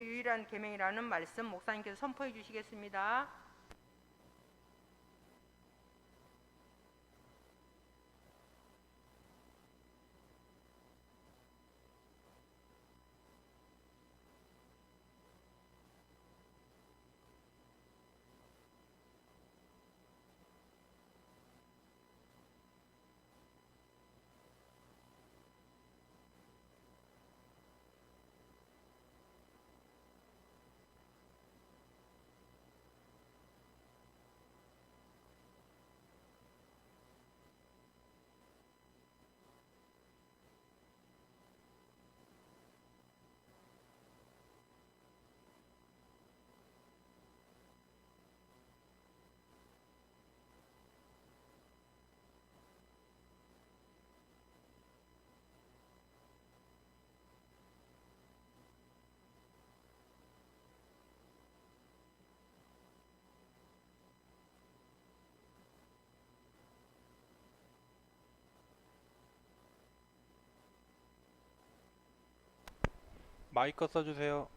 유일한 계명이라는 말씀 목사님께서 선포해 주시겠습니다. 마이크 써주세요.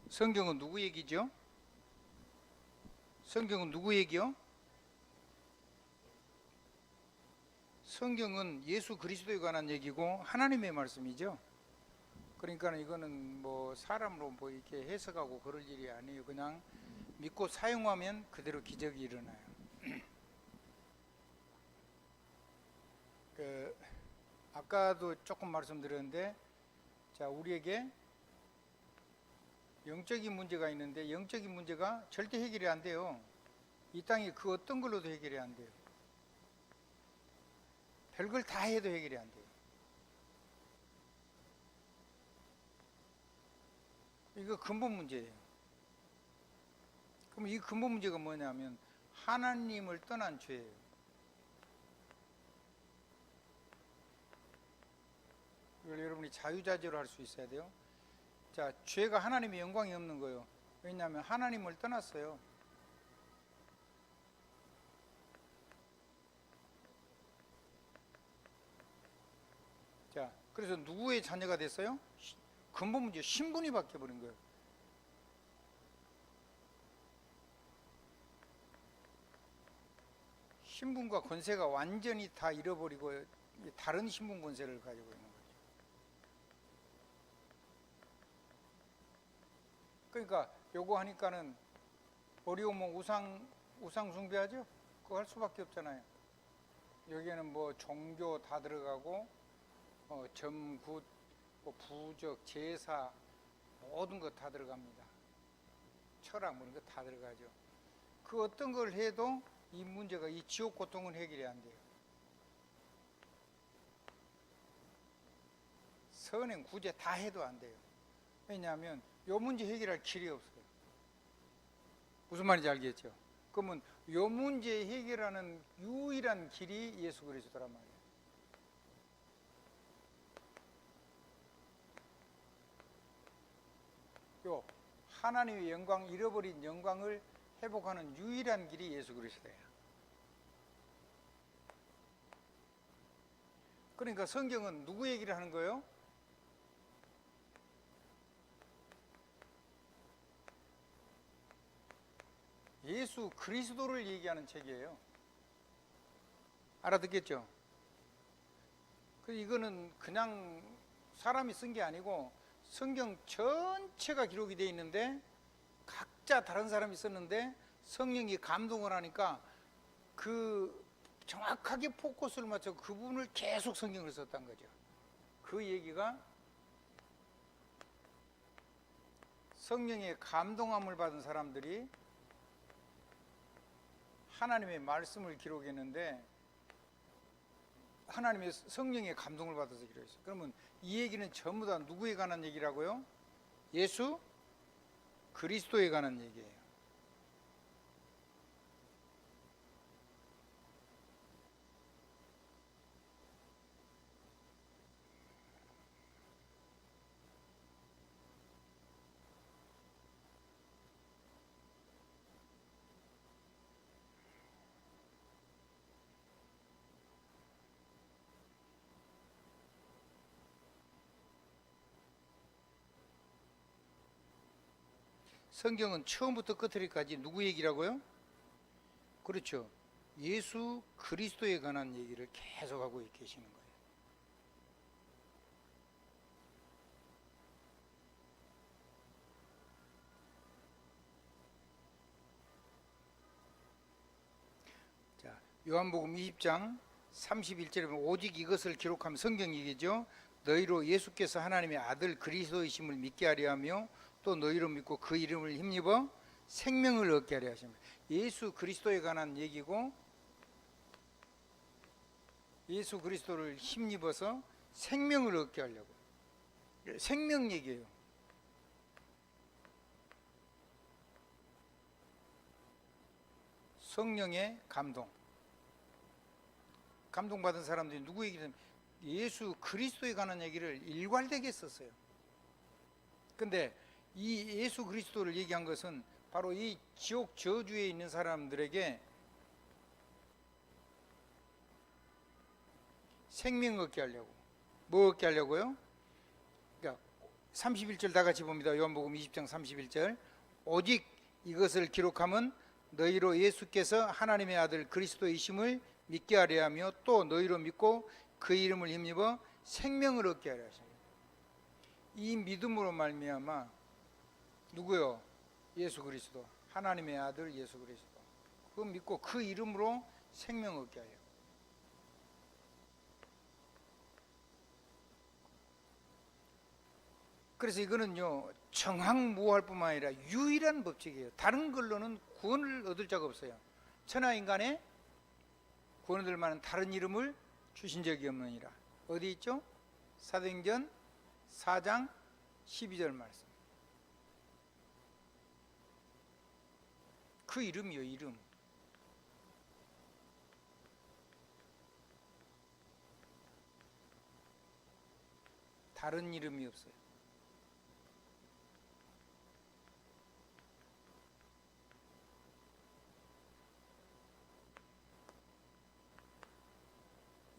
성경은 누구 얘기죠? 성경은 누구 얘기요? 성경은 예수 그리스도에 관한 얘기고 하나님의 말씀이죠. 그러니까 이거는 뭐 사람으로 뭐 이렇게 해석하고 그럴 일이 아니에요. 그냥 믿고 사용하면 그대로 기적이 일어나요. 그 아까도 조금 말씀드렸는데, 자, 우리에게 영적인 문제가 있는데 영적인 문제가 절대 해결이 안 돼요. 이 땅에 그 어떤 걸로도 해결이 안 돼요. 별걸 다 해도 해결이 안 돼요. 이거 근본 문제예요. 그럼 이 근본 문제가 뭐냐면 하나님을 떠난 죄예요. 이걸 여러분이 자유자재로 할 수 있어야 돼요. 자, 죄가 하나님의 영광이 없는 거예요. 왜냐하면 하나님을 떠났어요. 자, 그래서 누구의 자녀가 됐어요? 근본 문제 신분이 바뀌어버린 거예요. 신분과 권세가 완전히 다 잃어버리고 다른 신분 권세를 가지고 있는 거죠. 그러니까 요거 하니까는 어려우면 우상 숭배하죠? 그거 할 수밖에 없잖아요. 여기에는 뭐 종교 다 들어가고 점굿, 뭐 부적, 제사 모든 것 다 들어갑니다. 철학 뭐 이런 거 다 들어가죠. 그 어떤 걸 해도 이 문제가 이 지옥 고통은 해결이 안 돼요. 선행, 구제 다 해도 안 돼요. 왜냐하면 요 문제 해결할 길이 없어요. 무슨 말인지 알겠죠? 그러면 요 문제 해결하는 유일한 길이 예수 그리스도란 말이에요. 요 하나님의 영광, 잃어버린 영광을 회복하는 유일한 길이 예수 그리스도예요. 그러니까 성경은 누구 얘기를 하는 거예요? 예수 그리스도를 얘기하는 책이에요. 알아듣겠죠? 이거는 그냥 사람이 쓴 게 아니고 성경 전체가 기록이 되어 있는데 각자 다른 사람이 썼는데 성령이 감동을 하니까 그 정확하게 포커스를 맞춰 그분을 계속 성경을 썼다는 거죠. 그 얘기가 성령의 감동함을 받은 사람들이 하나님의 말씀을 기록했는데 하나님의 성령의 감동을 받아서 기록했어요. 그러면 이 얘기는 전부 다 누구에 관한 얘기라고요? 예수 그리스도에 관한 얘기예요. 성경은 처음부터 끝까지 누구 얘기라고요? 그렇죠. 예수 그리스도에 관한 얘기를 계속하고 계시는 거예요. 자, 요한복음 20장 31절에 보면 오직 이것을 기록하면 성경 얘기죠. 너희로 예수께서 하나님의 아들 그리스도이심을 믿게 하려 하며 또 너희로 믿고 그 이름을 힘입어 생명을 얻게 하려 하십니다. 예수 그리스도에 관한 얘기고 예수 그리스도를 힘입어서 생명을 얻게 하려고. 생명 얘기예요. 성령의 감동받은 사람들이 누구 얘기를 예수 그리스도에 관한 얘기를 일괄되게 썼어요. 근데 이 예수 그리스도를 얘기한 것은 바로 이 지옥 저주에 있는 사람들에게 생명 얻게 하려고. 뭐 얻게 하려고요? 그러니까 31절 다 같이 봅니다. 요한복음 20장 31절. 오직 이것을 기록하면 너희로 예수께서 하나님의 아들 그리스도이심을 믿게 하려 하며 또 너희로 믿고 그 이름을 힘입어 생명을 얻게 하려 하십니다. 이 믿음으로 말미암아 누구요? 예수 그리스도, 하나님의 아들 예수 그리스도. 그거 믿고 그 이름으로 생명 얻게 하려. 그래서 이거는요 정황무할 뿐만 아니라 유일한 법칙이에요. 다른 걸로는 구원을 얻을 자가 없어요. 천하인간의 구원 얻을 만한 다른 이름을 주신 적이 없느니라. 어디 있죠? 사도행전 4장 12절 말씀. 그 이름이요, 이름. 다른 이름이 없어요.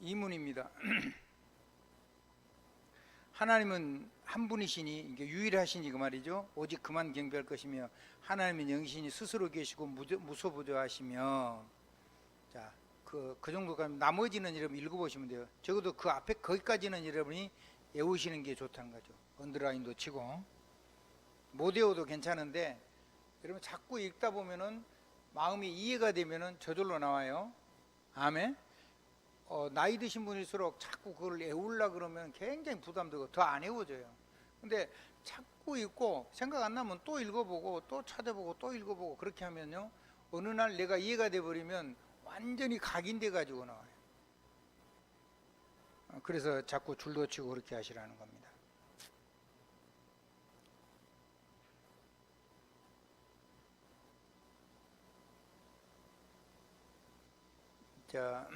이문입니다. 하나님은 한 분이시니 이게 유일하시니 그 말이죠. 오직 그만 경배할 것이며 하나님은 영이시니 스스로 계시고 무소부조하시며. 자, 그 정도까지 나머지는 여러분 읽어보시면 돼요. 적어도 그 앞에 거기까지는 여러분이 외우시는 게 좋다는 거죠. 언더라인도 치고 못 외워도 괜찮은데 여러분 자꾸 읽다 보면은 마음이 이해가 되면은 저절로 나와요. 아멘. 나이 드신 분일수록 자꾸 그걸 외우려고 그러면 굉장히 부담되고 더 안 외워져요. 근데 자꾸 읽고 생각 안 나면 또 읽어보고 또 찾아보고 또 읽어보고 그렇게 하면요 어느 날 내가 이해가 돼버리면 완전히 각인돼 가지고 나와요. 그래서 자꾸 줄도 치고 그렇게 하시라는 겁니다. 자,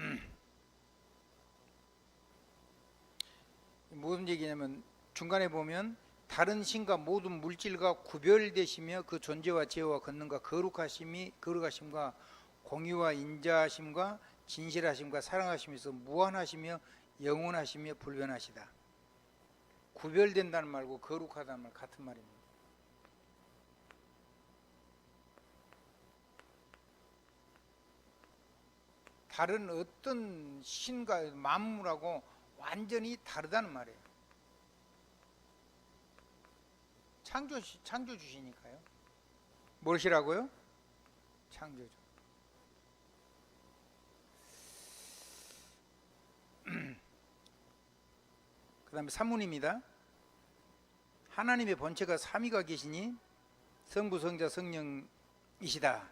무슨 얘기냐면 중간에 보면 다른 신과 모든 물질과 구별되시며 그 존재와 지혜와 권능과 거룩하심과 공의와 인자하심과 진실하심과 사랑하심에서 무한하시며 영원하시며 불변하시다. 구별된다는 말고 거룩하다는 말 같은 말입니다. 다른 어떤 신과 만물하고 완전히 다르다는 말이에요. 창조주시니까요. 무엇이라고요? 창조주. 그 다음에 산문입니다. 하나님의 본체가 삼위가 계시니 성부, 성자, 성령이시다.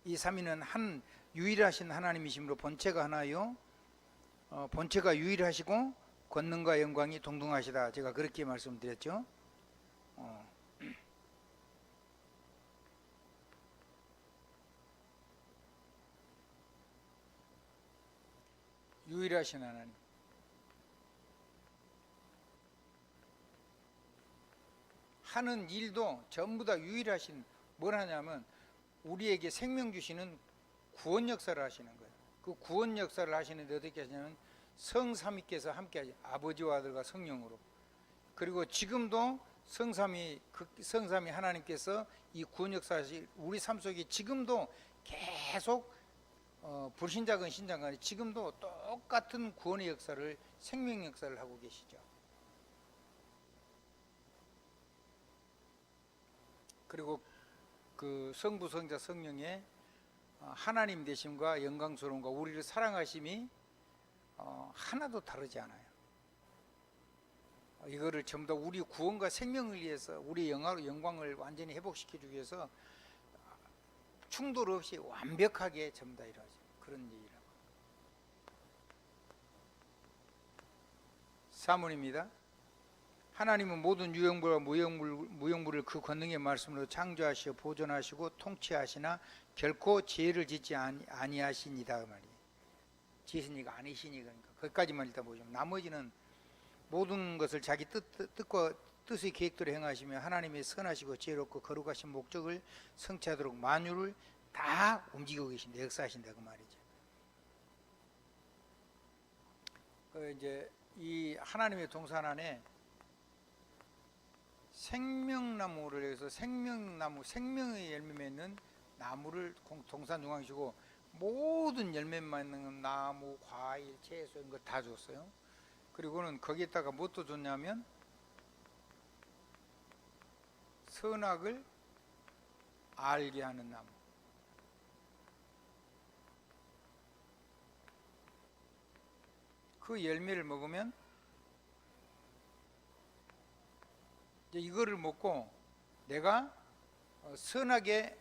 이 삼위는 한 유일하신 하나님이시므로 본체가 하나요. 본체가 유일하시고 권능과 영광이 동등하시다. 제가 그렇게 말씀드렸죠. 유일하신 하나님. 하는 일도 전부 다 유일하신 뭘 하냐면 우리에게 생명 주시는 구원 역사를 하시는 거예요. 그 구원 역사를 하시는데 어떻게 하시냐면 성삼위께서 함께 하지. 아버지와 아들과 성령으로. 그리고 지금도 성삼위 하나님께서 이 구원 역사를 우리 삶 속에 지금도 계속 불신자건 신자건 지금도 똑같은 구원의 역사를, 생명 역사를 하고 계시죠. 그리고 그 성부, 성자, 성령의 하나님 되심과 영광스러움과 우리를 사랑하심이 하나도 다르지 않아요. 이거를 전부 다 우리 구원과 생명을 위해서, 우리 영광을 완전히 회복시켜주기 위해서 충돌 없이 완벽하게 전부 다 이루어져. 그런 얘기라고. 사문입니다. 하나님은 모든 유형물과 무형물을 그 권능의 말씀으로 창조하시고 보존하시고 통치하시나 결코 죄를 짓지 아니하시니이다 그 말이에요. 지으시니가 아니시니, 그러니까 거기까지만 일단 보시면, 나머지는 모든 것을 자기 뜻과 뜻의 계획대로 행하시며 하나님의 선하시고 지혜롭고 거룩하신 목적을 성취하도록 만유를 다 움직이고 계신다, 역사하신다 그 말이죠. 이제 이 하나님의 동산 안에 생명나무를 해서 생명나무, 생명의 열매 맺는 나무를 동산 중앙이시고 모든 열매 맺는 나무, 과일, 채소 이런 거 다 줬어요. 그리고는 거기에다가 뭣도 줬냐면 선악을 알게 하는 나무. 그 열매를 먹으면 이제 이거를 먹고 내가 선악의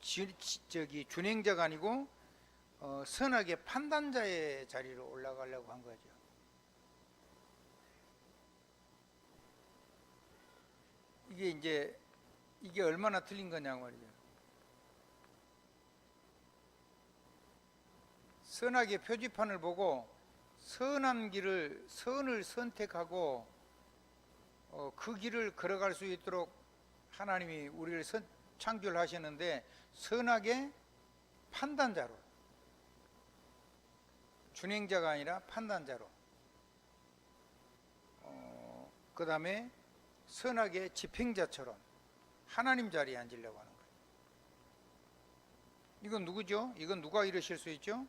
준행자가 아니고 선악의 판단자의 자리로 올라가려고 한 거죠. 이게 얼마나 틀린 거냐고 말이죠. 선악의 표지판을 보고 선한 길을, 선을 선택하고 그 길을 걸어갈 수 있도록 하나님이 우리를 창조를 하셨는데, 선악의 판단자로, 준행자가 아니라 판단자로, 그 다음에 선악의 집행자처럼 하나님 자리에 앉으려고 하는 거예요. 이건 누구죠? 이건 누가 이러실 수 있죠?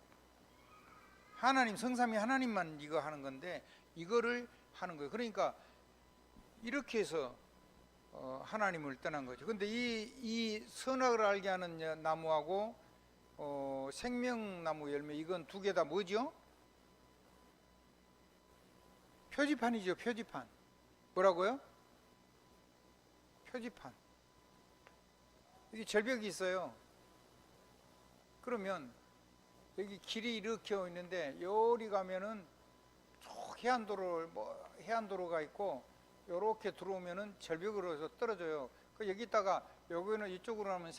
하나님, 성삼위 하나님만 이거 하는 건데 이거를 하는 거예요. 그러니까 이렇게 해서 하나님을 떠난 거죠. 근데 이 선악을 알게 하는 나무하고 생명나무 열매, 이건 두 개 다 뭐죠? 표지판이죠. 표지판. 뭐라고요? 표지판. 여기 절벽이 있어요. 그러면 여기 길이 이렇게 있는데 요리 가면은 쭉 해안도로가 있고 요렇게 들어오면은 절벽으로 해서 떨어져요. 그 여기다가 여기는 이쪽으로 하면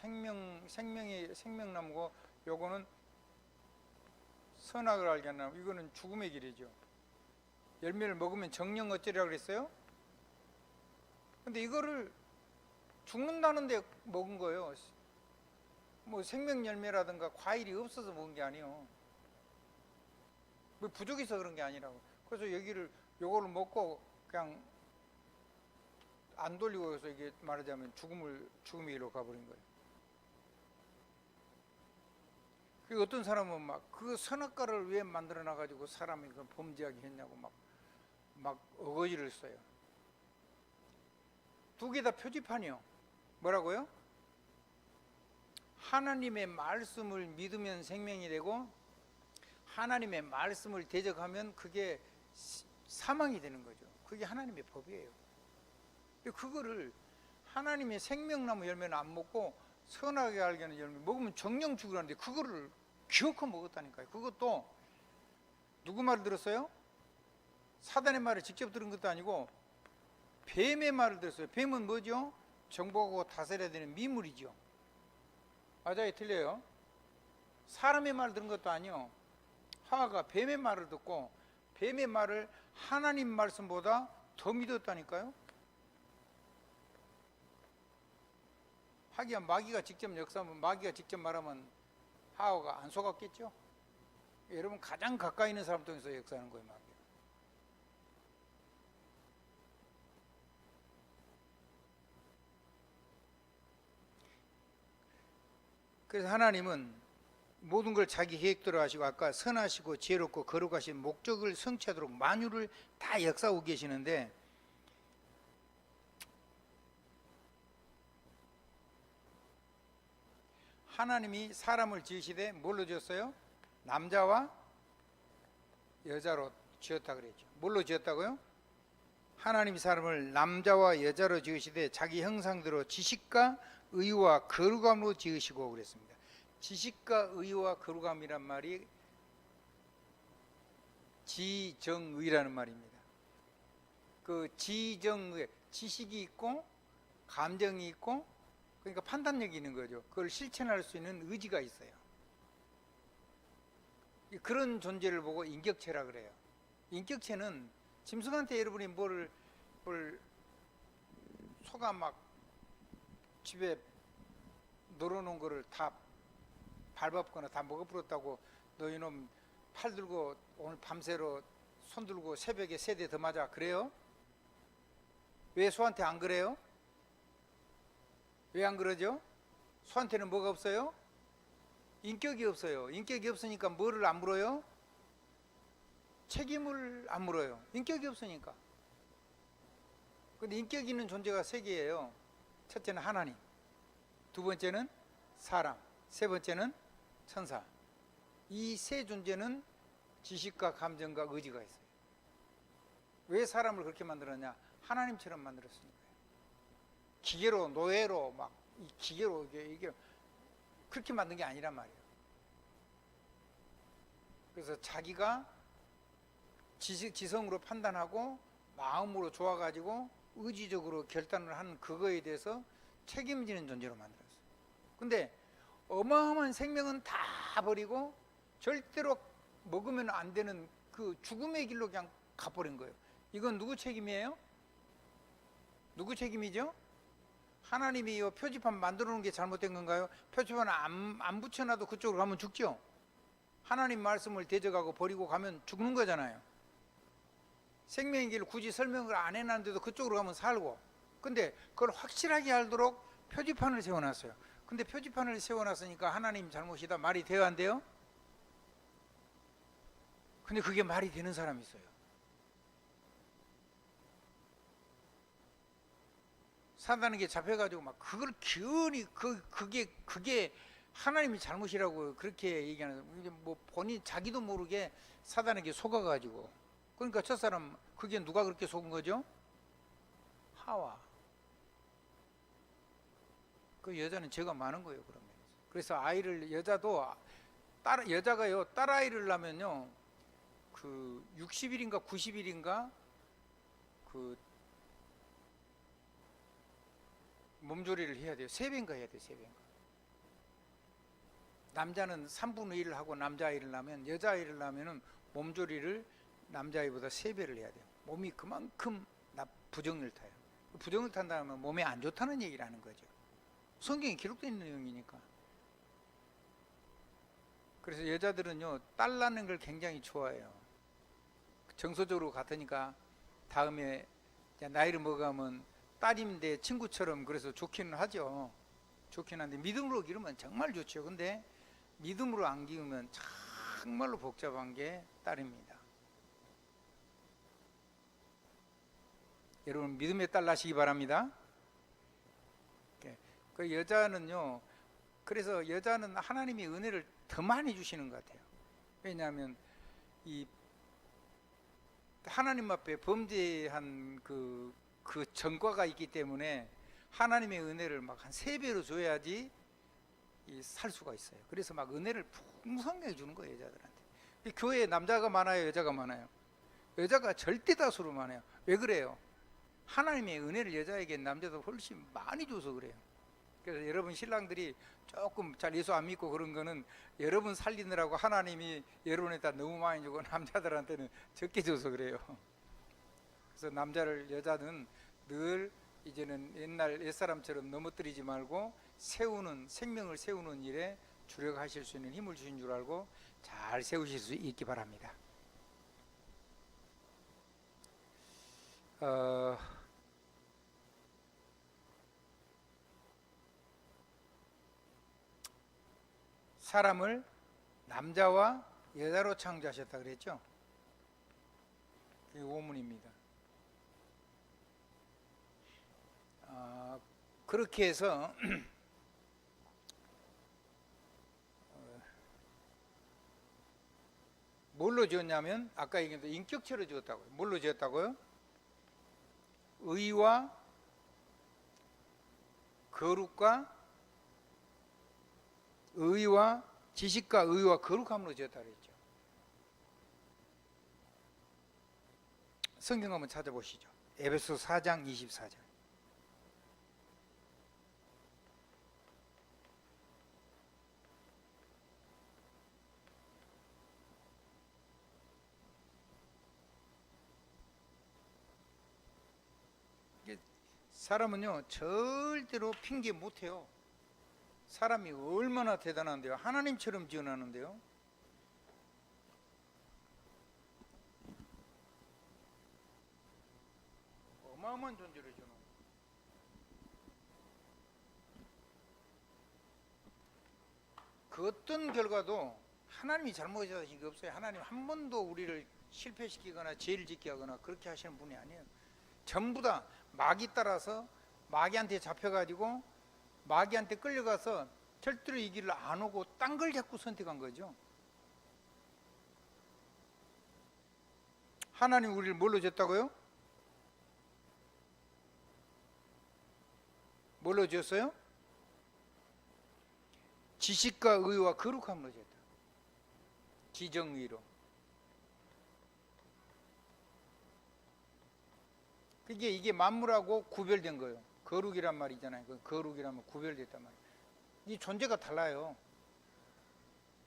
생명나무고 요거는 선악을 알게 하는 나무, 이거는 죽음의 길이죠. 열매를 먹으면 정령 어쩌리라 그랬어요? 근데 이거를 죽는다는데 먹은 거예요. 뭐 생명 열매라든가 과일이 없어서 먹은 게 아니에요. 뭐 부족해서 그런 게 아니라고. 그래서 요거를 먹고 그냥 안 돌리고 해서 이게 말하자면 죽음의 길로 가버린 거예요. 그 어떤 사람은 막 그 선악과를 왜 만들어 놔가지고 사람이 그 범죄하게 했냐고 막 어거지를 써요. 두 개 다 표지판이요. 뭐라고요? 하나님의 말씀을 믿으면 생명이 되고 하나님의 말씀을 대적하면 그게 사망이 되는 거죠. 그게 하나님의 법이에요. 그거를 하나님의 생명나무 열매는 안 먹고 선하게 알게 하는 열매 먹으면 정령 죽으라는데 그거를 기어코 먹었다니까요. 그것도 누구 말을 들었어요? 사단의 말을 직접 들은 것도 아니고 뱀의 말을 들었어요. 뱀은 뭐죠? 정복하고 다스려야 되는 미물이죠. 맞아요, 틀려요? 사람의 말을 들은 것도 아니요. 하와가 뱀의 말을 듣고 뱀의 말을 하나님 말씀보다 더 믿었다니까요. 하기야 마귀가 직접 역사하면, 마귀가 직접 말하면 하와가 안 속았겠죠. 여러분 가장 가까이 있는 사람 통해서 역사하는 거예요, 마귀. 그래서 하나님은 모든 걸 자기 계획대로 하시고 아까 선하시고 지혜롭고 거룩하신 목적을 성취하도록 만유를 다 역사하고 계시는데 하나님이 사람을 지으시되 뭘로 지었어요? 남자와 여자로 지었다 그랬죠. 뭘로 지었다고요? 하나님이 사람을 남자와 여자로 지으시되 자기 형상대로 지식과 의와 거룩함으로 지으시고 그랬습니다. 지식과 의와 거룩함이란 말이 지정의라는 말입니다. 그 지정의, 지식이 있고 감정이 있고 그러니까 판단력이 있는 거죠. 그걸 실천할 수 있는 의지가 있어요. 그런 존재를 보고 인격체라 그래요. 인격체는 짐승한테 여러분이 뭘 소가 막 집에 놀아놓은 거를 다 밟았거나 다 먹어버렸다고 너 이놈 팔 들고 오늘 밤새로 손 들고 새벽에 3대 더 맞아 그래요? 왜 소한테 안 그래요? 왜 안 그러죠? 소한테는 뭐가 없어요? 인격이 없어요. 인격이 없으니까 뭐를 안 물어요? 책임을 안 물어요. 인격이 없으니까. 근데 인격 있는 존재가 3개예요. 첫째는 하나님, 두 번째는 사람, 세 번째는 천사. 이 세 존재는 지식과 감정과 의지가 있어요. 왜 사람을 그렇게 만들었냐? 하나님처럼 만들었으니까요. 기계로 노예로 막 기계로 이게 그렇게 만든 게 아니란 말이에요. 그래서 자기가 지성으로 판단하고 마음으로 좋아가지고 의지적으로 결단을 하는 그거에 대해서 책임지는 존재로 만들었어요. 근데 어마어마한 생명은 다 버리고 절대로 먹으면 안 되는 그 죽음의 길로 그냥 가버린 거예요. 이건 누구 책임이에요? 누구 책임이죠? 하나님이 이 표지판 만들어 놓은 게 잘못된 건가요? 표지판 안 붙여놔도 그쪽으로 가면 죽죠? 하나님 말씀을 대적하고 버리고 가면 죽는 거잖아요. 생명의 길을 굳이 설명을 안 해놨는데도 그쪽으로 가면 살고. 근데 그걸 확실하게 알도록 표지판을 세워놨어요. 근데 표지판을 세워놨으니까 하나님 잘못이다 말이 돼요 안 돼요? 근데 그게 말이 되는 사람이 있어요. 산다는 게 잡혀가지고 막 그걸 기은히 그게 하나님이 잘못이라고 그렇게 얘기하는 뭐 본인 자기도 모르게 사단에게 속아가지고 그러니까 저 사람 그게 누가 그렇게 속은 거죠? 하와. 그 여자는 죄가 많은 거예요 그러면. 그래서 아이를 여자가요 딸아이를 낳으면요 그 60일인가 90일인가 그 몸조리를 해야 돼요. 3배인가 해야 돼요. 3배인가. 남자는 3분의 1을 하고 남자아이를 낳으면 여자아이를 낳으면 몸조리를 남자아이보다 3배를 해야 돼요. 몸이 그만큼 부정을 타요. 부정을 탄다면 몸에 안 좋다는 얘기를 하는 거죠. 성경에 기록되어 있는 내용이니까. 그래서 여자들은요 딸 낳는 걸 굉장히 좋아해요. 정서적으로 같으니까 다음에 나이를 먹으면 딸인데 친구처럼 그래서 좋기는 하죠. 좋긴 한데 믿음으로 기르면 정말 좋죠. 근데 믿음으로 안 기르면 정말로 복잡한 게 딸입니다. 여러분 믿음의 딸 낳으시기 바랍니다. 그 여자는요 그래서 여자는 하나님이 은혜를 더 많이 주시는 것 같아요. 왜냐하면 이 하나님 앞에 범죄한 그 전과가 있기 때문에 하나님의 은혜를 막 한 3배로 줘야지 살 수가 있어요. 그래서 막 은혜를 풍성하게 주는 거예요 여자들한테. 교회에 남자가 많아요 여자가 많아요? 여자가 절대 다수로 많아요. 왜 그래요? 하나님의 은혜를 여자에게 남자도 훨씬 많이 줘서 그래요. 그래서 여러분 신랑들이 조금 잘 예수 안 믿고 그런 거는 여러분 살리느라고 하나님이 여러분에다 너무 많이 주고 남자들한테는 적게 줘서 그래요. 그래서 여자는 늘 이제는 옛날 옛사람처럼 넘어뜨리지 말고 생명을 세우는 일에 주력하실 수 있는 힘을 주신 줄 알고 잘 세우실 수 있기 바랍니다. 사람을 남자와 여자로 창조하셨다 그랬죠. 그게 오문입니다. 그렇게 해서 뭘로 지었냐면 아까 얘기했던 인격체로 지었다고요. 뭘로 지었다고요? 의와 거룩과 의와 지식과 의와 거룩함으로 지었다 그랬죠. 성경 한번 찾아보시죠. 에베소 4장 24절. 사람은요 절대로 핑계 못해요. 사람이 얼마나 대단한데요. 하나님처럼 지어놨는데요. 어마어마한 존재를 주는. 그 어떤 결과도 하나님이 잘못하신 게 없어요. 하나님 한 번도 우리를 실패시키거나 죄를 짓게 하거나 그렇게 하시는 분이 아니에요. 전부 다 마귀 따라서 마귀한테 잡혀가지고 마귀한테 끌려가서 절대로 이 길을 안 오고 딴 걸 자꾸 선택한 거죠. 하나님 우리를 뭘로 졌다고요? 뭘로 지었어요? 지식과 의와 거룩함으로 지었다. 지정의로. 이게 만물하고 구별된 거예요. 거룩이란 말이잖아요. 거룩이라면 구별됐단 말이에요. 이 존재가 달라요.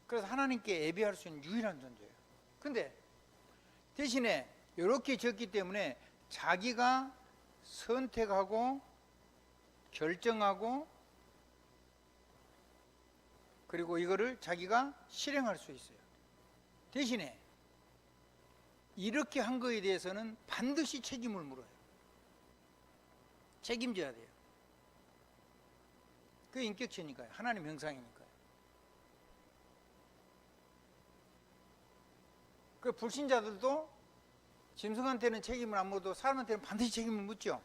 그래서 하나님께 예배할 수 있는 유일한 존재예요. 근데 대신에 이렇게 지었기 때문에 자기가 선택하고 결정하고 그리고 이거를 자기가 실행할 수 있어요. 대신에 이렇게 한 거에 대해서는 반드시 책임을 물어요. 책임져야 돼요. 그게 인격체니까요. 하나님 형상이니까요. 그 불신자들도 짐승한테는 책임을 안 묻어도 사람한테는 반드시 책임을 묻죠.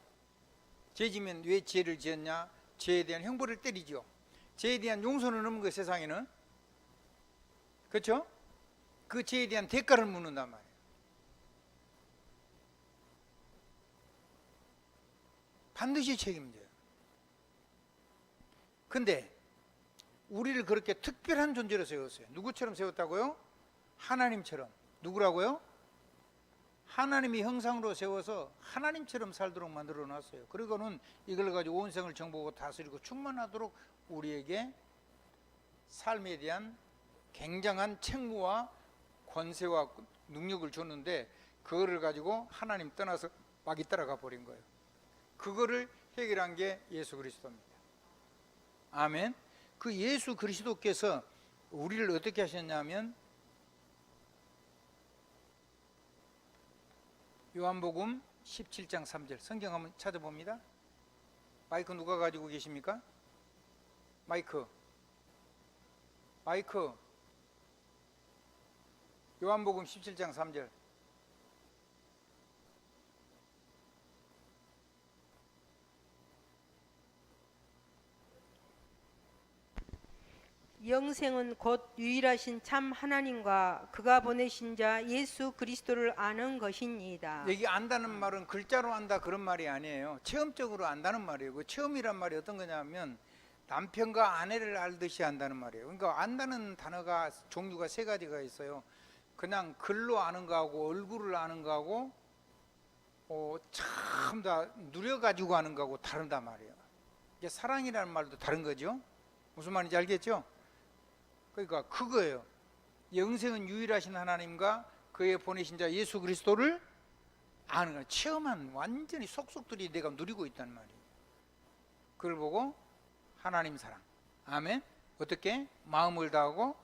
죄 지면 왜 죄를 지었냐? 죄에 대한 형벌을 때리죠. 죄에 대한 용서는 없는 거예요, 세상에는. 그렇죠? 그 죄에 대한 대가를 묻는단 말이에요. 반드시 책임져요. 근데 우리를 그렇게 특별한 존재로 세웠어요. 누구처럼 세웠다고요? 하나님처럼. 누구라고요? 하나님이 형상으로 세워서 하나님처럼 살도록 만들어 놨어요. 그리고는 이걸 가지고 온 생을 정복하고 다스리고 충만하도록 우리에게 삶에 대한 굉장한 책무와 권세와 능력을 줬는데 그거를 가지고 하나님 떠나서 마귀 따라가 버린 거예요. 그거를 해결한 게 예수 그리스도입니다. 아멘. 그 예수 그리스도께서 우리를 어떻게 하셨냐면 요한복음 17장 3절 성경 한번 찾아봅니다. 마이크 누가 가지고 계십니까? 마이크 요한복음 17장 3절 영생은 곧 유일하신 참 하나님과 그가 보내신 자 예수 그리스도를 아는 것이니이다. 여기 안다는 말은 글자로 안다 그런 말이 아니에요. 체험적으로 안다는 말이에요. 그 체험이란 말이 어떤 거냐면 남편과 아내를 알듯이 안다는 말이에요. 그러니까 안다는 단어가 종류가 세 가지가 있어요. 그냥 글로 아는 거하고 얼굴을 아는 거하고 참 다 누려가지고 아는 거하고 다른단 말이에요. 이게 사랑이라는 말도 다른 거죠. 무슨 말인지 알겠죠? 그러니까 그거예요. 영생은 유일하신 하나님과 그의 보내신 자 예수 그리스도를 아는 거예요. 체험한 완전히 속속들이 내가 누리고 있다는 말이에요. 그걸 보고 하나님 사랑. 아멘. 어떻게? 마음을 다하고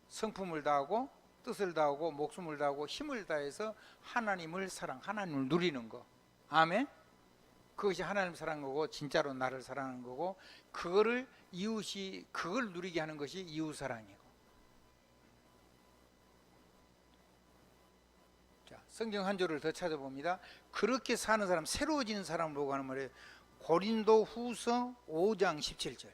성품을 다하고 뜻을 다하고 목숨을 다하고 힘을 다해서 하나님을 사랑, 하나님을 누리는 거. 아멘. 그것이 하나님 사랑인 거고 진짜로 나를 사랑하는 거고 그거를 이웃이 그걸 누리게 하는 것이 이웃 사랑이고 성경 한 조를 더 찾아봅니다. 그렇게 사는 사람, 새로워지는 사람을 보고 하는 말이에요. 고린도 후서 5장 17절.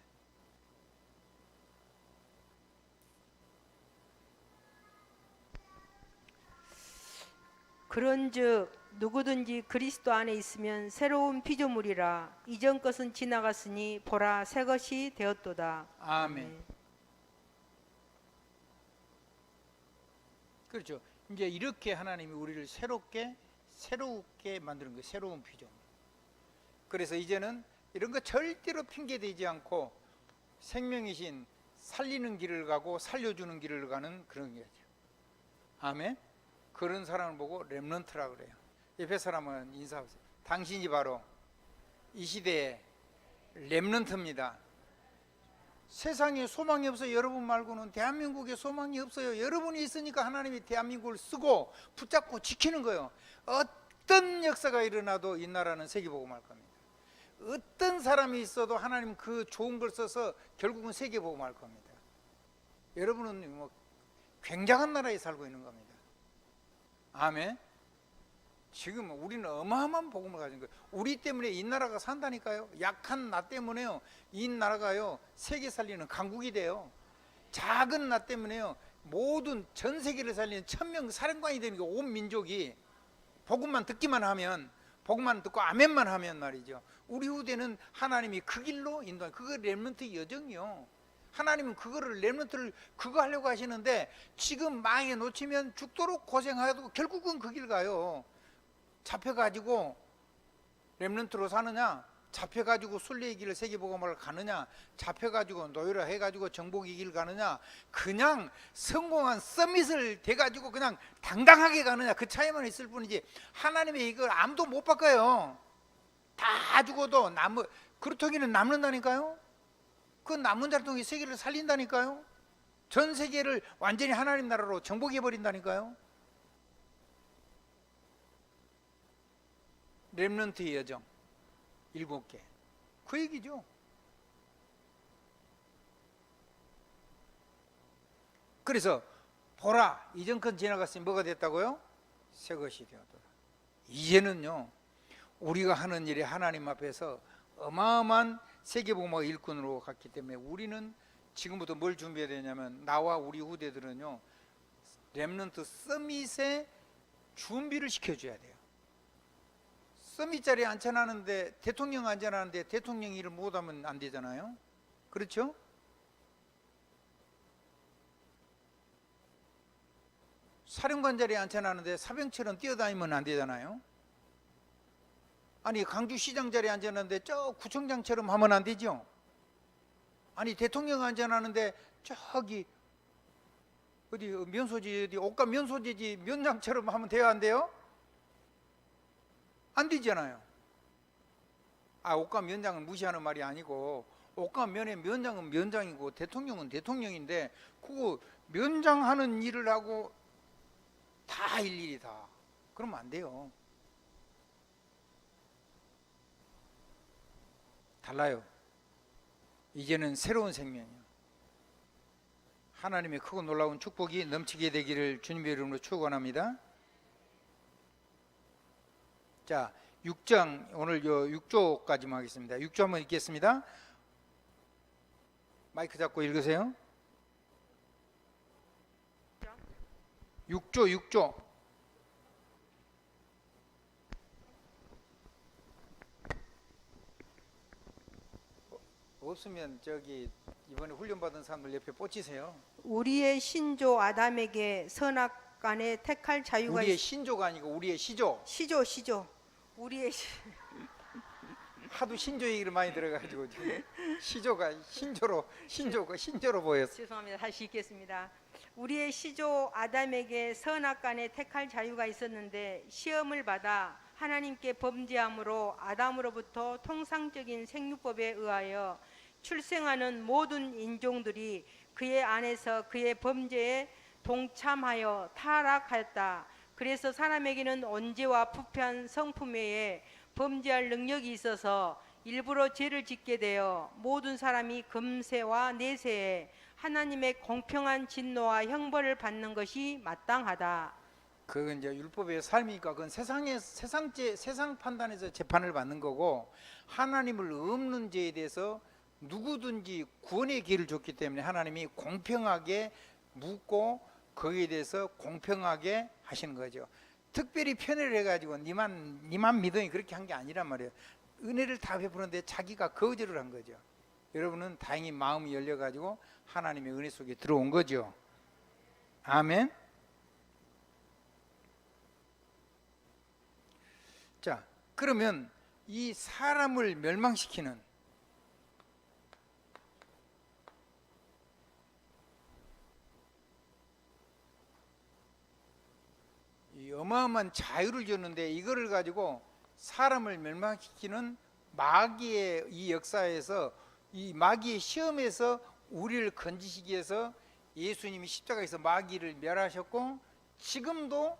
그런즉 누구든지 그리스도 안에 있으면 새로운 피조물이라 이전 것은 지나갔으니 보라 새 것이 되었도다. 아멘. 그렇죠. 이제 이렇게 하나님이 우리를 새롭게 만드는 거예요. 새로운 피조물. 그래서 이제는 이런 거 절대로 핑계대지 않고 생명이신 살리는 길을 가고 살려주는 길을 가는 그런 거죠. 아멘. 그런 사람을 보고 렘넌트라 그래요. 옆에 사람은 인사하세요. 당신이 바로 이 시대의 렘넌트입니다. 세상에 소망이 없어요. 여러분 말고는 대한민국에 소망이 없어요. 여러분이 있으니까 하나님이 대한민국을 쓰고 붙잡고 지키는 거예요. 어떤 역사가 일어나도 이 나라는 세계복음할 겁니다. 어떤 사람이 있어도 하나님 그 좋은 걸 써서 결국은 세계복음할 겁니다. 여러분은 뭐 굉장한 나라에 살고 있는 겁니다. 아멘. 지금 우리는 어마어마한 복음을 가진 거예요. 우리 때문에 이 나라가 산다니까요. 약한 나 때문에요. 이 나라가요 세계 살리는 강국이 돼요. 작은 나 때문에요 모든 전 세계를 살리는 1000명 사령관이 되는 게 온 민족이 복음만 듣기만 하면, 복음만 듣고 아멘만 하면 말이죠. 우리 후대는 하나님이 그 길로 인도하는 그거 렘넌트 여정이요. 하나님은 그거를 렘넌트를 그거 하려고 하시는데 지금 망해 놓치면 죽도록 고생하고 결국은 그 길 가요. 잡혀가지고 렘넌트로 사느냐, 잡혀가지고 순례의 길을 세계복음을 가느냐, 잡혀가지고 노예라 해가지고 정복의 길 가느냐, 그냥 성공한 서밋을 돼가지고 그냥 당당하게 가느냐, 그 차이만 있을 뿐이지 하나님의 이걸 아무도 못 바꿔요. 다 죽어도 그렇다기는 남는다니까요. 그 남는 자를 통해 세계를 살린다니까요. 전 세계를 완전히 하나님 나라로 정복해버린다니까요. 렘넌트의 여정 7개 그 얘기죠. 그래서 보라 이전 건 지나갔으니 뭐가 됐다고요? 새 것이 되었더라. 이제는요 우리가 하는 일이 하나님 앞에서 어마어마한 세계복음화 일꾼으로 갔기 때문에 우리는 지금부터 뭘 준비해야 되냐면 나와 우리 후대들은요 렘넌트 서밋에 준비를 시켜줘야 돼요. 서밋 자리에 앉혀놨는데 대통령 앉혀놨는데 대통령 일을 못하면 안 되잖아요. 그렇죠? 사령관 자리에 앉혀놨는데 사병처럼 뛰어다니면 안 되잖아요. 아니 강주시장 자리에 앉혀놨는데 저 구청장처럼 하면 안 되죠. 아니 대통령 앉혀놨는데 저기 어디 면소지 어디 옷감 면소지지 면장처럼 하면 돼요 안 돼요? 안 되잖아요. 옷감 면장은 무시하는 말이 아니고 옷감 면의 면장은 면장이고 대통령은 대통령인데 그거 면장하는 일을 하고 다 일일이 다 그러면 안 돼요. 달라요. 이제는 새로운 생명이요. 하나님의 크고 놀라운 축복이 넘치게 되기를 주님의 이름으로 축원합니다. 자, 6장 오늘 6조까지만 하겠습니다. 6조 한번 읽겠습니다. 마이크 잡고 읽으세요. 6조 없으면 저기 이번에 훈련받은 사람들 옆에 꽂히세요. 우리의 신조 아담에게 선악간에 택할 자유가 우리의 신조가 아니고 우리의 시조. 시조 우리의 하도 신조 얘기를 많이 들어가지고 지금 시조가 신조로 보였어. 죄송합니다. 다시 읽겠습니다. 우리의 시조 아담에게 선악간에 택할 자유가 있었는데 시험을 받아 하나님께 범죄함으로 아담으로부터 통상적인 생육법에 의하여 출생하는 모든 인종들이 그의 안에서 그의 범죄에 동참하여 타락하였다. 그래서 사람에게는 언제와 부패한 성품 외에 범죄할 능력이 있어서 일부러 죄를 짓게 되어 모든 사람이 금세와 내세에 하나님의 공평한 진노와 형벌을 받는 것이 마땅하다. 그건 이제 율법의 삶이니까 그건 세상 판단에서 재판을 받는 거고, 하나님을 없는 죄에 대해서 누구든지 구원의 기회를 줬기 때문에 하나님이 공평하게 묻고 거기에 대해서 공평하게 하시는 거죠. 특별히 편애를 해가지고 니만 믿으니 그렇게 한 게 아니란 말이에요. 은혜를 다 베푸는데 자기가 거절을 한 거죠. 여러분은 다행히 마음이 열려가지고 하나님의 은혜 속에 들어온 거죠. 아멘. 자, 그러면 이 사람을 멸망시키는 이 어마어마한 자유를 줬는데, 이거를 가지고 사람을 멸망시키는 마귀의 이 역사에서, 이 마귀의 시험에서 우리를 건지시기 위해서 예수님이 십자가에서 마귀를 멸하셨고, 지금도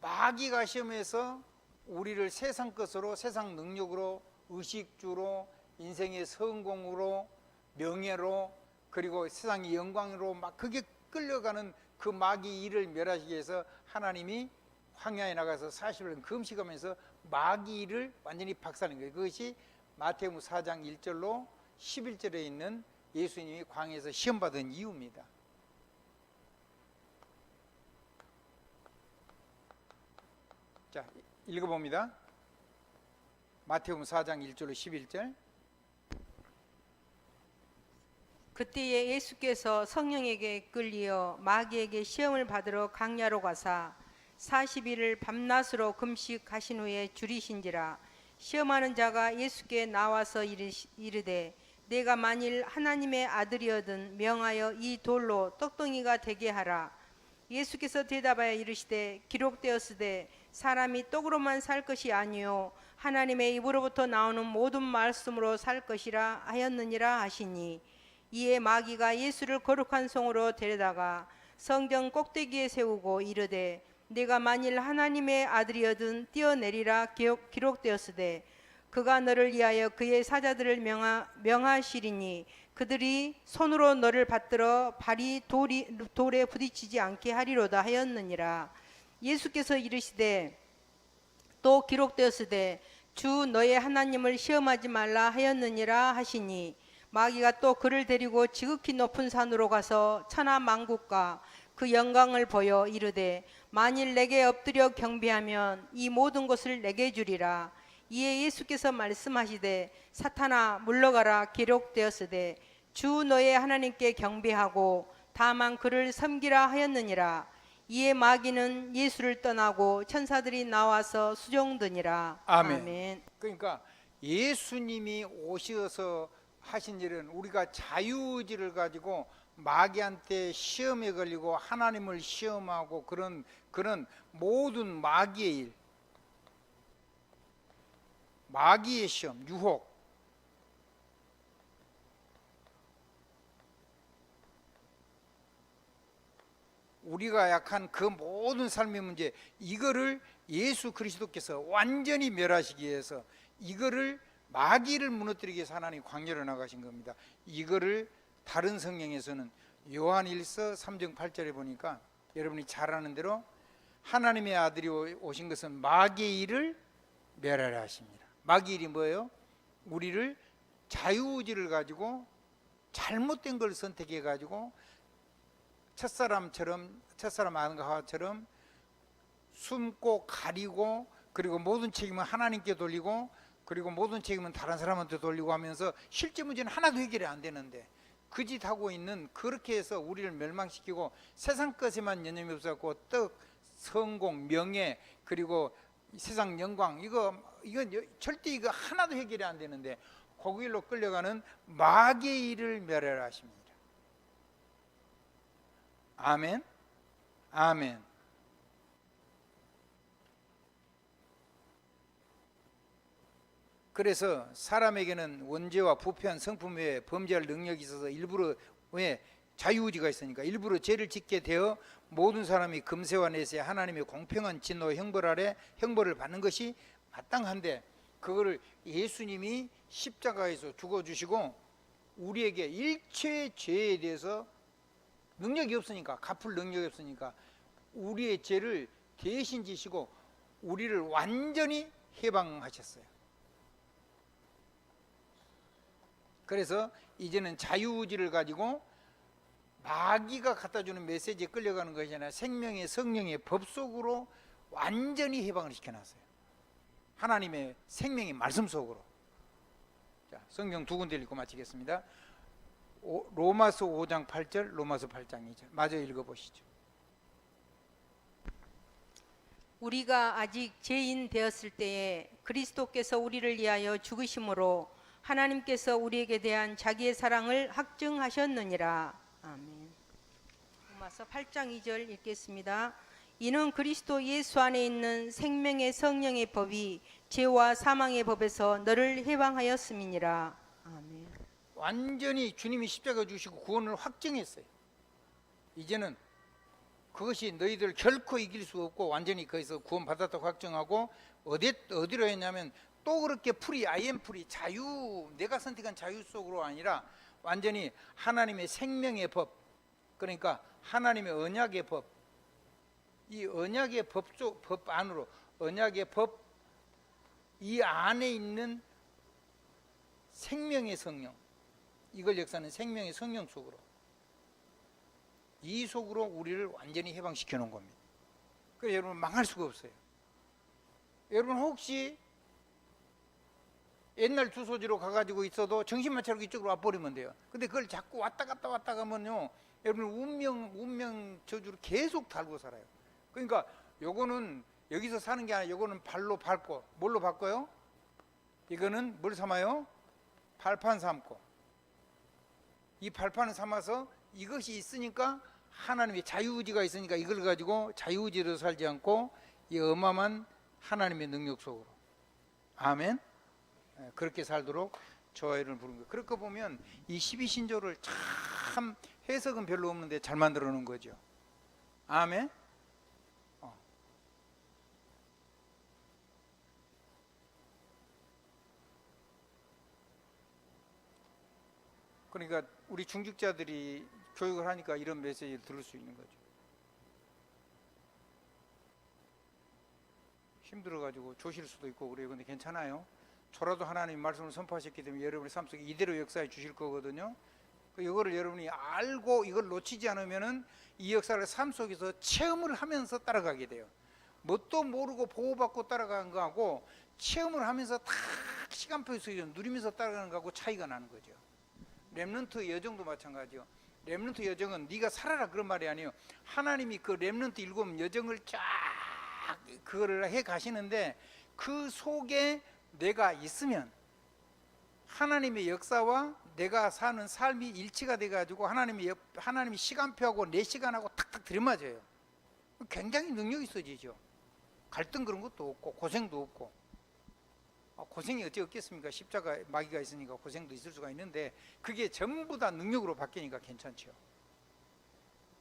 마귀가 시험해서 우리를 세상 것으로, 세상 능력으로, 의식주로, 인생의 성공으로, 명예로, 그리고 세상의 영광으로 막 그게 끌려가는 그 마귀 일을 멸하시기 위해서 하나님이 황야에 나가서 40일 금식하면서 마귀 일을 완전히 박살낸 거예요. 그것이 마태복음 4장 1절로 11절에 있는 예수님이 광야에서 시험받은 이유입니다. 자, 읽어봅니다. 마태복음 4장 1절로 11절. 그때에 예수께서 성령에게 끌리어 마귀에게 시험을 받으러 강야로 가사 40일을 밤낮으로 금식하신 후에 줄이신지라. 시험하는 자가 예수께 나와서 이르되 내가 만일 하나님의 아들이거든 명하여 이 돌로 떡덩이가 되게 하라. 예수께서 대답하여 이르시되 기록되었으되 사람이 떡으로만 살 것이 아니요 하나님의 입으로부터 나오는 모든 말씀으로 살 것이라 하였느니라 하시니, 이에 마귀가 예수를 거룩한 성으로 데려다가 성전 꼭대기에 세우고 이르되 내가 만일 하나님의 아들이거든 뛰어내리라. 기록되었으되 그가 너를 위하여 그의 사자들을 명하시리니 그들이 손으로 너를 받들어 발이 돌에 부딪히지 않게 하리로다 하였느니라. 예수께서 이르시되 또 기록되었으되 주 너의 하나님을 시험하지 말라 하였느니라 하시니, 마귀가 또 그를 데리고 지극히 높은 산으로 가서 천하 만국과 그 영광을 보여 이르되 만일 내게 엎드려 경배하면 이 모든 것을 내게 주리라. 이에 예수께서 말씀하시되 사탄아 물러가라. 기록되었으되 주 너의 하나님께 경배하고 다만 그를 섬기라 하였느니라. 이에 마귀는 예수를 떠나고 천사들이 나와서 수종드니라. 아멘. 아멘. 그러니까 예수님이 오셔서 하신 일은 우리가 자유의지를 가지고 마귀한테 시험에 걸리고 하나님을 시험하고 그런 모든 마귀의 일, 마귀의 시험, 유혹, 우리가 약한 그 모든 삶의 문제, 이거를 예수 그리스도께서 완전히 멸하시기 위해서, 이거를 마귀를 무너뜨리기 위해서 하나님 광야로 나가신 겁니다. 이거를 다른 성경에서는 요한일서 3장 8절에 보니까 여러분이 잘 아는 대로 하나님의 아들이 오신 것은 마귀의 일을 멸하려 하십니다. 마귀의 일이 뭐예요? 우리를 자유의지를 가지고 잘못된 걸 선택해 가지고 첫사람 아담과 하와처럼 숨고 가리고, 그리고 모든 책임은 하나님께 돌리고, 그리고 모든 책임은 다른 사람한테 돌리고 하면서 실제 문제는 하나도 해결이 안 되는데 그 짓 하고 있는, 그렇게 해서 우리를 멸망시키고 세상 것에만 여념이 없었고 떡, 성공, 명예, 그리고 세상 영광, 이건 절대 이거 하나도 해결이 안 되는데 거기로 끌려가는 마귀의 일을 멸하라 하십니다. 아멘. 아멘. 그래서 사람에게는 원죄와 부패한 성품 외에 범죄할 능력이 있어서 일부러, 왜? 자유의지가 있으니까 일부러 죄를 짓게 되어 모든 사람이 금세와 내세 하나님의 공평한 진노 형벌 아래 형벌을 받는 것이 마땅한데, 그거를 예수님이 십자가에서 죽어주시고 우리에게 일체의 죄에 대해서 능력이 없으니까, 갚을 능력이 없으니까 우리의 죄를 대신 지시고 우리를 완전히 해방하셨어요. 그래서 이제는 자유의지를 가지고 마귀가 갖다주는 메시지에 끌려가는 것이 아니라 생명의 성령의 법 속으로 완전히 해방을 시켜놨어요. 하나님의 생명의 말씀 속으로. 자, 성경 두 군데 읽고 마치겠습니다. 로마서 5장 8절, 로마서 8장 2절 마저 읽어보시죠. 우리가 아직 죄인 되었을 때에 그리스도께서 우리를 위하여 죽으심으로 하나님께서 우리에게 대한 자기의 사랑을 확증하셨느니라. 아멘. 로마서 8장 2절 읽겠습니다. 이는 그리스도 예수 안에 있는 생명의 성령의 법이 죄와 사망의 법에서 너를 해방하였음이니라. 아멘. 완전히 주님이 십자가 주시고 구원을 확증했어요. 이제는 그것이 너희들 결코 이길 수 없고 완전히 거기서 구원받았다고 확정하고 어디로 했냐면 또 그렇게 프리, I am 프리, 자유, 내가 선택한 자유 속으로 아니라 완전히 하나님의 생명의 법, 그러니까 하나님의 언약의 법, 이 언약의 법 안으로, 언약의 법 이 안에 있는 생명의 성령, 이걸 역사하는 생명의 성령 속으로, 이 속으로 우리를 완전히 해방시켜 놓은 겁니다. 그래서 여러분 망할 수가 없어요. 여러분 혹시 옛날 주소지로 가가지고 있어도 정신만 차리고 이쪽으로 와버리면 돼요. 근데 그걸 자꾸 왔다 갔다 가면요, 여러분 운명 저주를 계속 달고 살아요. 그러니까 요거는 여기서 사는 게 아니라 요거는 발로 밟고, 뭘로 바꿔요? 이거는 뭘 삼아요? 발판 삼고, 이 발판을 삼아서 이것이 있으니까 하나님의 자유의지가 있으니까 이걸 가지고 자유의지로 살지 않고 이 어마어마한 하나님의 능력 속으로. 아멘. 그렇게 살도록 저희를 부른 거예요. 그렇게 보면 이 12신조를 참 해석은 별로 없는데 잘 만들어 놓은 거죠. 아멘. 그러니까 우리 중직자들이 교육을 하니까 이런 메시지를 들을 수 있는 거죠. 힘들어가지고 조실 수도 있고 그래요. 근데 괜찮아요. 저라도 하나님 말씀을 선포하셨기 때문에 여러분의 삶 속에 이대로 역사해 주실 거거든요. 이거를 여러분이 알고 이걸 놓치지 않으면은 이 역사를 삶 속에서 체험을 하면서 따라가게 돼요. 뭣도 모르고 보호받고 따라가는 거하고 체험을 하면서 다 시간표 속에서 누리면서 따라가는 거하고 차이가 나는 거죠. 렘넌트 여정도 마찬가지요. 렘넌트 여정은 네가 살아라 그런 말이 아니에요. 하나님이 그 렘넌트 일곱 여정을 쫙 그거를 해 가시는데 그 속에 내가 있으면 하나님의 역사와 내가 사는 삶이 일치가 돼 가지고 하나님이 시간표하고 내 시간하고 탁탁 들이맞아요. 굉장히 능력이 있어지죠. 갈등 그런 것도 없고 고생도 없고. 고생이 어찌 없겠습니까? 십자가 마귀가 있으니까 고생도 있을 수가 있는데 그게 전부 다 능력으로 바뀌니까 괜찮죠.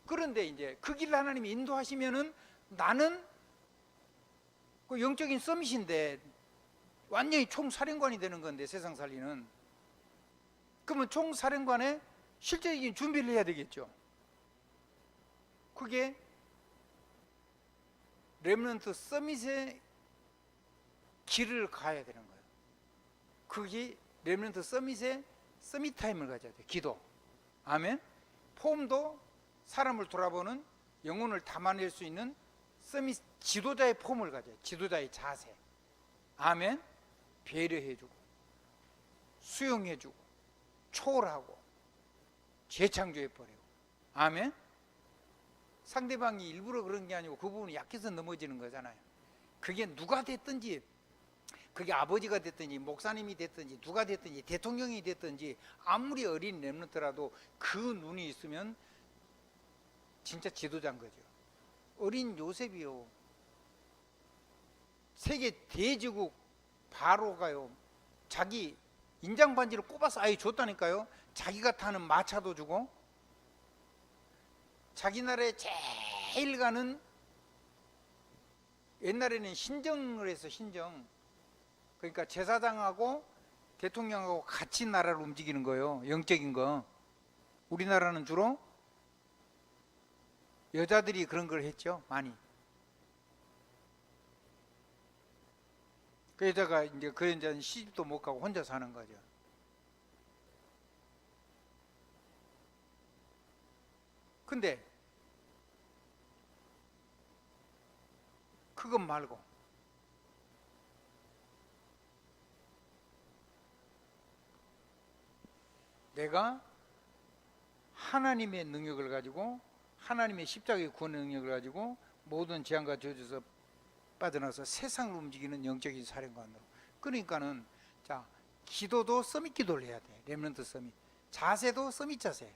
그런데 이제 그 길을 하나님이 인도하시면은 나는 그 영적인 서밋인데 완전히 총사령관이 되는 건데 세상 살리는. 그러면 총사령관의 실제적인 준비를 해야 되겠죠. 그게 렘넌트 서밋의 길을 가야 되는 거예요. 그게 렘넌트 서밋의 서밋 타임을 가져야 돼요. 기도. 아멘. 폼도 사람을 돌아보는 영혼을 담아낼 수 있는 서밋 지도자의 폼을 가져요. 지도자의 자세. 아멘. 배려해주고 수용해주고 초월하고 재창조해버리고. 아멘. 상대방이 일부러 그런 게 아니고 그 부분이 약해서 넘어지는 거잖아요. 그게 누가 됐든지, 그게 아버지가 됐든지 목사님이 됐든지 누가 됐든지 대통령이 됐든지 아무리 어린 렘넌트라도 그 눈이 있으면 진짜 지도자인 거죠. 어린 요셉이요, 세계 대제국 바로가요, 자기 인장 반지를 꼽아서 아예 줬다니까요. 자기가 타는 마차도 주고 자기 나라에 제일 가는, 옛날에는 신정을 해서 신정, 그러니까 제사장하고 대통령하고 같이 나라를 움직이는 거예요. 영적인 거. 우리나라는 주로 여자들이 그런 걸 했죠, 많이. 그 여자가 이제 그 여자는 시집도 못 가고 혼자 사는 거죠. 근데 그것 말고 내가 하나님의 능력을 가지고, 하나님의 십자가의 구원의 능력을 가지고 모든 재앙과 저주에서 빠져나서 세상을 움직이는 영적인 사령관으로. 그러니까는 자, 기도도 서밋 기도를 해야 돼. 렘넌트 서밋. 자세도 서밋 자세.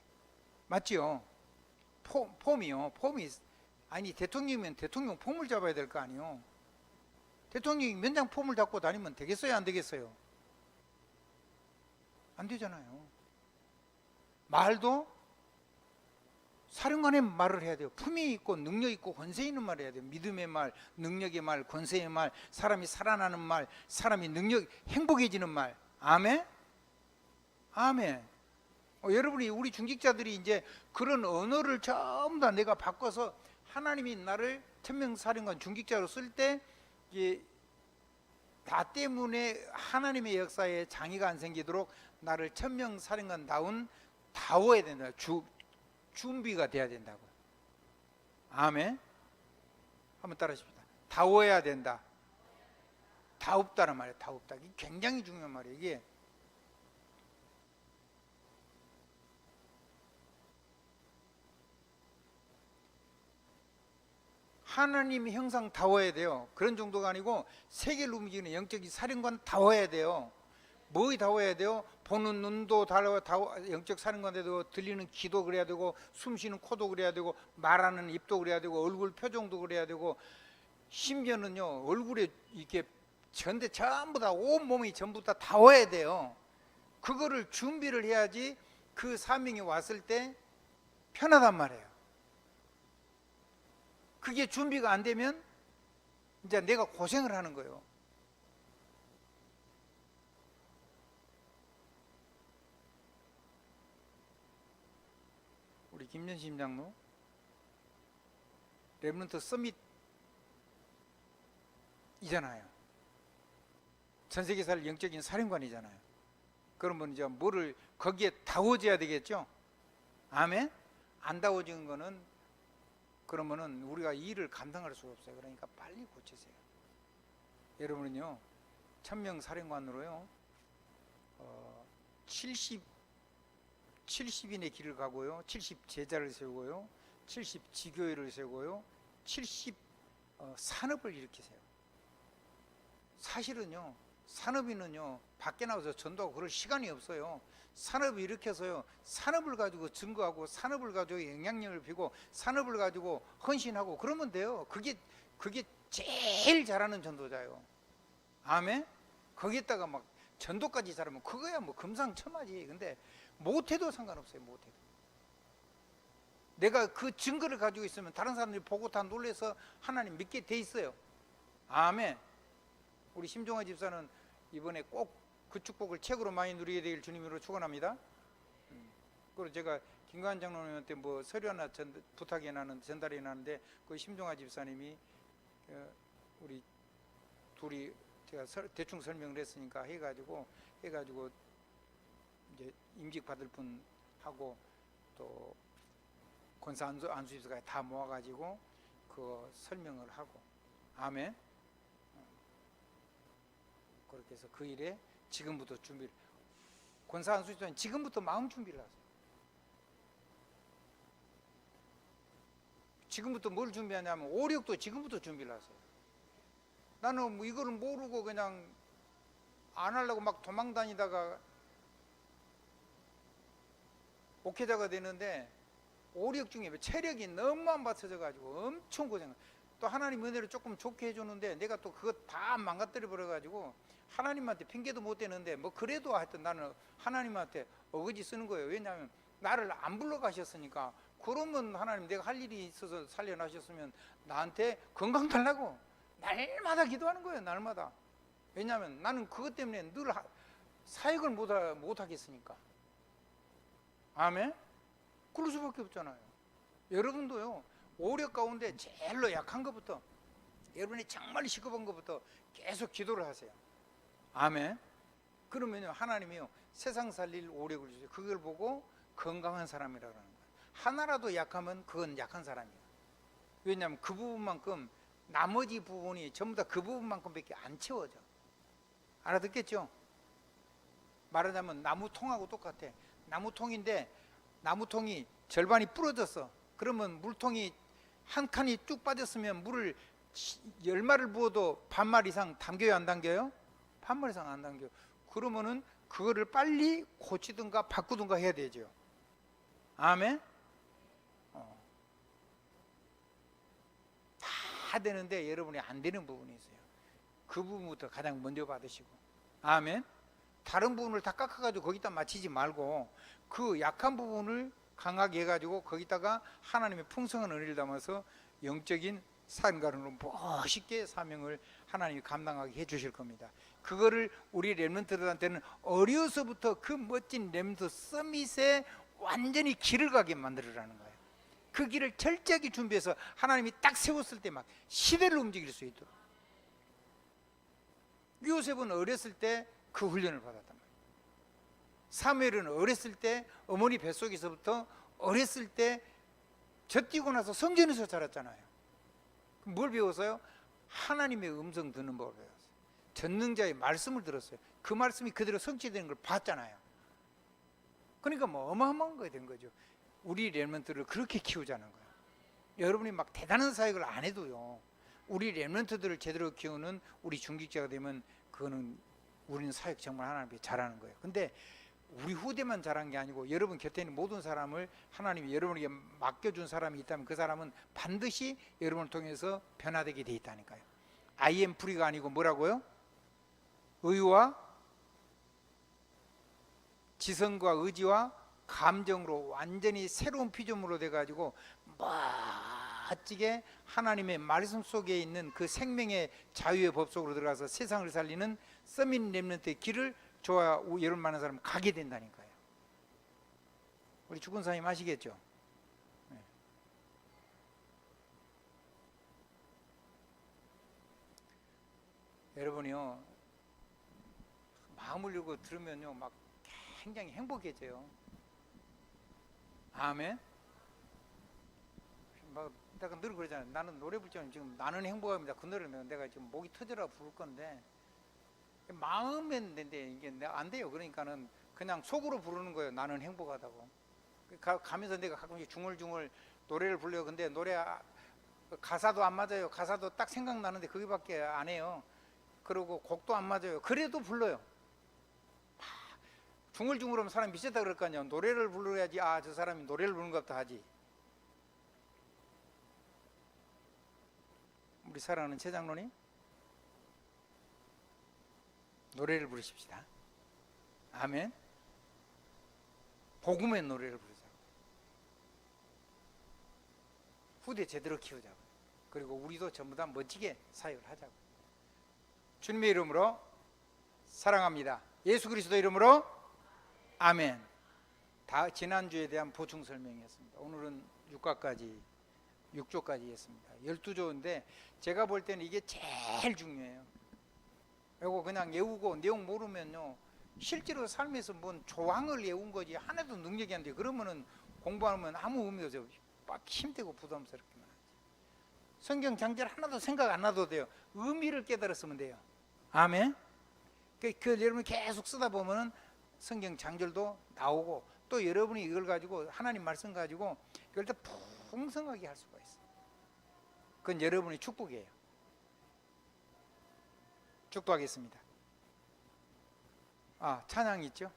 맞지요? 폼이요. 폼이, 아니 대통령이면 대통령 폼을 잡아야 될 거 아니요. 대통령이 면장 폼을 잡고 다니면 되겠어요, 안 되겠어요? 안 되잖아요. 말도 사령관의 말을 해야 돼요. 품이 있고 능력 있고 권세 있는 말을 해야 돼요. 믿음의 말, 능력의 말, 권세의 말, 사람이 살아나는 말, 사람이 행복해지는 말. 아멘? 아멘. 여러분이, 우리 중직자들이 이제 그런 언어를 전부 다 내가 바꿔서 하나님이 나를 천명사령관 중직자로 쓸 때 이제 나 때문에 하나님의 역사에 장애가 안 생기도록 나를 천명사령관다운 다워야 된다. 준비가 돼야 된다고요. 아멘. 한번 따라하십시다. 다워야 된다. 다웁다는 말이에요. 다웁다. 이게 굉장히 중요한 말이에요. 이게 하나님의 형상 다워야 돼요. 그런 정도가 아니고 세계를 움직이는 영적인 사령관 다워야 돼요. 뭐에 다워야 돼요? 보는 눈도 영적 사령관에도 들리는 귀도 그래야 되고, 숨 쉬는 코도 그래야 되고, 말하는 입도 그래야 되고, 얼굴 표정도 그래야 되고, 심지어는요 얼굴에 이렇게 전대 전부 다 온몸이 전부 다 다워야 돼요. 그거를 준비를 해야지 그 사명이 왔을 때 편하단 말이에요. 그게 준비가 안 되면 이제 내가 고생을 하는 거예요. 우리 김전심 장로 렘넌트 서밋 이잖아요. 전세계 살 영적인 사령관이잖아요. 그러면 이제 뭐를 거기에 다워져야 되겠죠. 아멘. 안 다워진 거는 그러면은 우리가 이 일을 감당할 수가 없어요. 그러니까 빨리 고치세요. 여러분은요 천명 사령관으로요 70인의 길을 가고요, 70 제자를 세우고요, 70 지교회를 세우고요, 70 산업을 일으키세요. 사실은요 산업인은요 밖에 나와서 전도하고 그럴 시간이 없어요. 산업을 일으켜서요 산업을 가지고 증거하고, 산업을 가지고 영향력을 피고, 산업을 가지고 헌신하고 그러면 돼요. 그게 제일 잘하는 전도자예요. 아멘. 거기에다가 막 전도까지 잘하면 그거야 뭐 금상첨화지. 근데 못해도 상관없어요. 못해도 내가 그 증거를 가지고 있으면 다른 사람들이 보고 다 놀래서 하나님 믿게 돼 있어요. 아멘. 우리 심종화 집사는 이번에 꼭 그 축복을 책으로 많이 누리게 되길 주님으로 축원합니다. 그리고 제가 김관한 장로님한테 뭐 서류 하나 부탁이 나는 전달이 나는데, 그 심종화 집사님이 우리 둘이 제가 대충 설명을 했으니까 해가지고 이제 임직 받을 분 하고 또 권사 안수 집사가 다 모아가지고 그 설명을 하고. 아멘. 그렇게 해서 그 일에 지금부터 준비를, 권사 안수 집사는 지금부터 마음 준비를 하세요. 지금부터 뭘 준비하냐면 오력도 지금부터 준비를 하세요. 나는 뭐 이거를 모르고 그냥 안 하려고 막 도망 다니다가 목회자가 되는데 오력 중에 체력이 너무 안 받쳐져 가지고 엄청 고생을. 또 하나님 은혜를 조금 좋게 해주는데 내가 또 그거 다 망가뜨려 버려 가지고 하나님한테 핑계도 못 대는데, 뭐 그래도 하여튼 나는 하나님한테 어거지 쓰는 거예요. 왜냐하면 나를 안 불러가셨으니까. 그러면 하나님 내가 할 일이 있어서 살려나셨으면 나한테 건강 달라고 날마다 기도하는 거예요. 날마다. 왜냐하면 나는 그것 때문에 늘 사역을 못 하겠으니까. 아멘. 그럴 수밖에 없잖아요. 여러분도요 오력 가운데 제일로 약한 것부터, 여러분이 정말 시급한 것부터 계속 기도를 하세요. 아멘. 그러면요, 하나님이요, 세상 살릴 오력을 주세요. 그걸 보고 건강한 사람이라고 하는 거예요. 하나라도 약하면 그건 약한 사람이에요. 왜냐하면 그 부분만큼, 나머지 부분이 전부 다 그 부분만큼밖에 안 채워져. 알아듣겠죠? 말하자면 나무통하고 똑같아. 나무통인데 나무통이 절반이 부러졌어. 그러면 물통이 한 칸이 쭉 빠졌으면 물을 10마리를 부어도 반말 이상 담겨요, 안 담겨요? 반말 이상 안 담겨요. 그러면은 그거를 빨리 고치든가 바꾸든가 해야 되죠. 아멘? 다 되는데 여러분이 안 되는 부분이 있어요. 그 부분부터 가장 먼저 받으시고. 아멘? 다른 부분을 다 깎아가지고 거기다 맞추지 말고 그 약한 부분을 강하게 해가지고 거기다가 하나님의 풍성한 은혜를 담아서 영적인 삶가로 멋있게 사명을 하나님이 감당하게 해주실 겁니다. 그거를 우리 렘넌트들한테는 어려서부터 그 멋진 렘넌트 서밋에 완전히 길을 가게 만들으라는 거예요. 그 길을 철저하게 준비해서 하나님이 딱 세웠을 때 막 시대를 움직일 수 있도록. 요셉은 어렸을 때 그 훈련을 받았단 말이에요. 사무엘은 어렸을 때 어머니 뱃속에서부터 어렸을 때 젖뛰고 나서 성전에서 자랐잖아요. 뭘 배웠어요? 하나님의 음성 듣는 법을 배웠어요. 전능자의 말씀을 들었어요. 그 말씀이 그대로 성취되는 걸 봤잖아요. 그러니까 뭐 어마어마한 거가 된 거죠. 우리 렘넌트를 그렇게 키우자는 거예요. 여러분이 막 대단한 사역을 안 해도요, 우리 렘넌트들을 제대로 키우는 우리 중직자가 되면 그거는 우리는 사역 정말 하나님께 잘하는 거예요. 근데 우리 후대만 잘한 게 아니고 여러분 곁에 있는 모든 사람을 하나님이 여러분에게 맡겨준 사람이 있다면 그 사람은 반드시 여러분을 통해서 변화되게 돼 있다니까요. I am free가 아니고 뭐라고요? 의와 지성과 의지와 감정으로 완전히 새로운 피조물로 돼가지고 멋지게 하나님의 말씀 속에 있는 그 생명의 자유의 법 속으로 들어가서 세상을 살리는 서밋 렘넌트의 길을 저와 여러분 많은 사람 가게 된다니까요. 우리 죽은 사님 아시겠죠? 네. 여러분이요, 마음을 열고 들으면요 막 굉장히 행복해져요. 아멘. 막 내가 늘 그러잖아요. 나는 노래 부를 때는 지금 나는 행복합니다. 그 노래를 내가 지금 목이 터져라 부를 건데 마음엔 되는데 이게 내가 안 돼요. 그러니까는 그냥 속으로 부르는 거예요. 나는 행복하다고. 가면서 내가 가끔씩 중얼중얼 노래를 불러요. 근데 노래 가사도 안 맞아요. 가사도 딱 생각나는데 그게밖에 안 해요. 그리고 곡도 안 맞아요. 그래도 불러요. 중얼중얼하면 사람이 미쳤다 그럴 거 아니에요. 노래를 불러야지 아 저 사람이 노래를 부르는 것 같다 하지. 우리 사랑하는 최장로님, 노래를 부르십시다. 아멘. 복음의 노래를 부르자고. 후대 제대로 키우자고. 그리고 우리도 전부 다 멋지게 사역을 하자고. 주님의 이름으로 사랑합니다. 예수 그리스도 이름으로 아멘. 다 지난주에 대한 보충 설명이었습니다. 오늘은 6조까지 했습니다. 12조인데 제가 볼 때는 이게 제일 중요해요. 이거 그냥 외우고 내용 모르면요 실제로 삶에서 뭔 조항을 외운 거지 하나도 능력이 안 돼. 그러면은 공부하면 아무 의미가 없어요. 막 힘들고 부담스럽기만 하지. 성경 장절 하나도 생각 안 나도 돼요. 의미를 깨달았으면 돼요. 아멘. 그 여러분 계속 쓰다 보면은 성경 장절도 나오고 또 여러분이 이걸 가지고 하나님 말씀 가지고 이걸 더 풍성하게 할 수가 있어요. 그건 여러분의 축복이에요. 축복하겠습니다. 찬양 있죠?